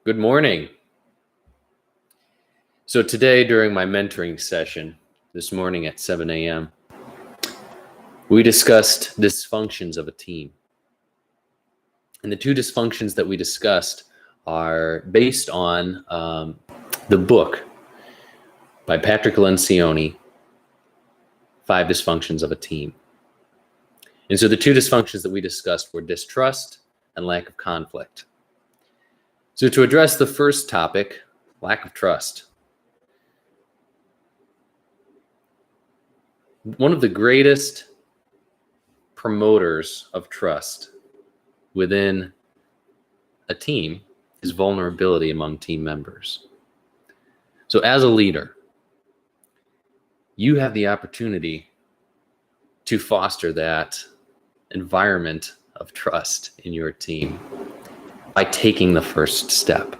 Good morning. So today during my mentoring session this morning at 7 a.m., we discussed dysfunctions of a team. And the two dysfunctions that we discussed are based on the book by Patrick Lencioni, 5 Dysfunctions of a Team. And so the two dysfunctions that we discussed were distrust and lack of conflict. So to address the first topic, lack of trust. One of the greatest promoters of trust within a team is vulnerability among team members. So as a leader, you have the opportunity to foster that environment of trust in your team by taking the first step.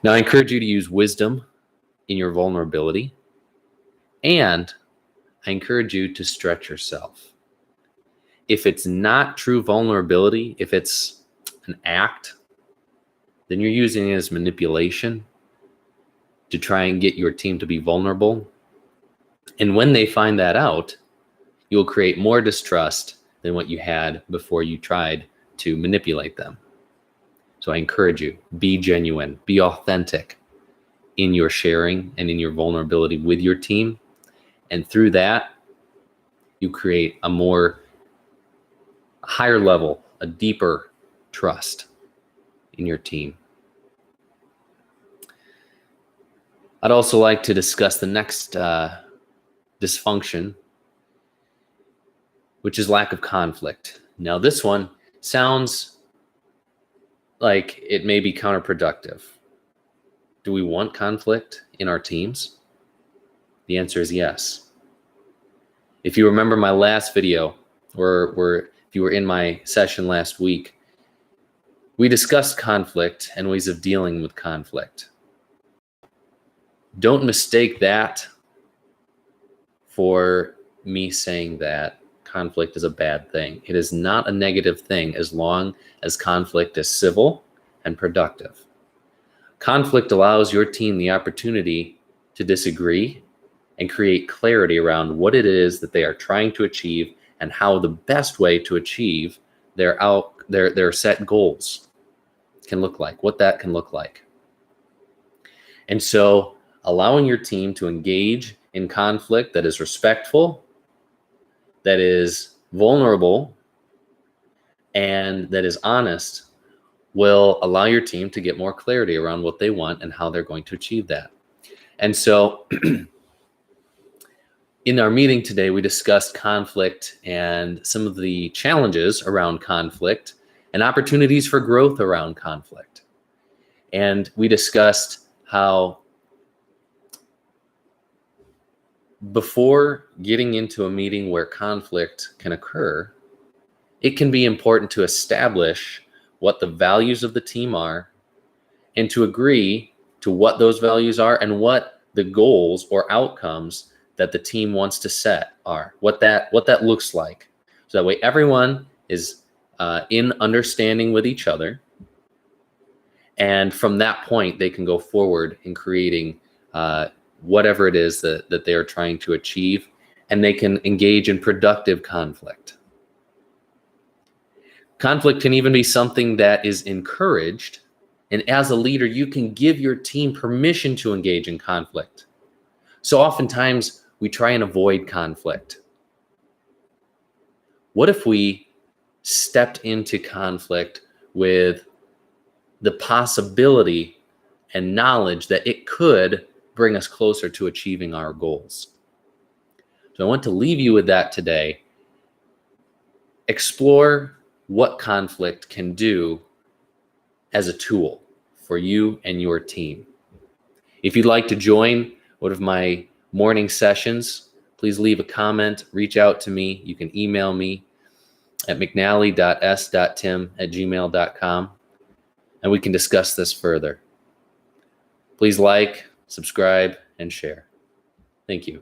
Now, I encourage you to use wisdom in your vulnerability, and I encourage you to stretch yourself. If it's not true vulnerability, if it's an act, then you're using it as manipulation to try and get your team to be vulnerable. And when they find that out, you'll create more distrust than what you had before you tried to manipulate them. So I encourage you, be genuine, be authentic in your sharing and in your vulnerability with your team. And through that, you create a higher level, a deeper trust in your team. I'd also like to discuss the next dysfunction, which is lack of conflict. Now, this one sounds like it may be counterproductive. Do we want conflict in our teams? The answer is yes. If you remember my last video, or if you were in my session last week, we discussed conflict and ways of dealing with conflict. Don't mistake that for me saying that conflict is a bad thing. It is not a negative thing as long as conflict is civil and productive. Conflict allows your team the opportunity to disagree and create clarity around what it is that they are trying to achieve and how the best way to achieve their set goals can look like, what that can look like. And so allowing your team to engage in conflict that is respectful, that is vulnerable, and that is honest will allow your team to get more clarity around what they want and how they're going to achieve that. And so in our meeting today, we discussed conflict and some of the challenges around conflict and opportunities for growth around conflict. And we discussed how before getting into a meeting where conflict can occur, it can be important to establish what the values of the team are and to agree to what those values are and what the goals or outcomes that the team wants to set are, what that looks like. So that way everyone is in understanding with each other. And from that point, they can go forward in creating whatever it is that they are trying to achieve, and they can engage in productive conflict. Conflict can even be something that is encouraged, and as a leader, you can give your team permission to engage in conflict. So oftentimes, we try and avoid conflict. What if we stepped into conflict with the possibility and knowledge that it could bring us closer to achieving our goals? So I want to leave you with that today. Explore what conflict can do as a tool for you and your team. If you'd like to join one of my morning sessions, please leave a comment, reach out to me. You can email me at mcnally.s.tim@gmail.com, and we can discuss this further. Please like, subscribe, and share. Thank you.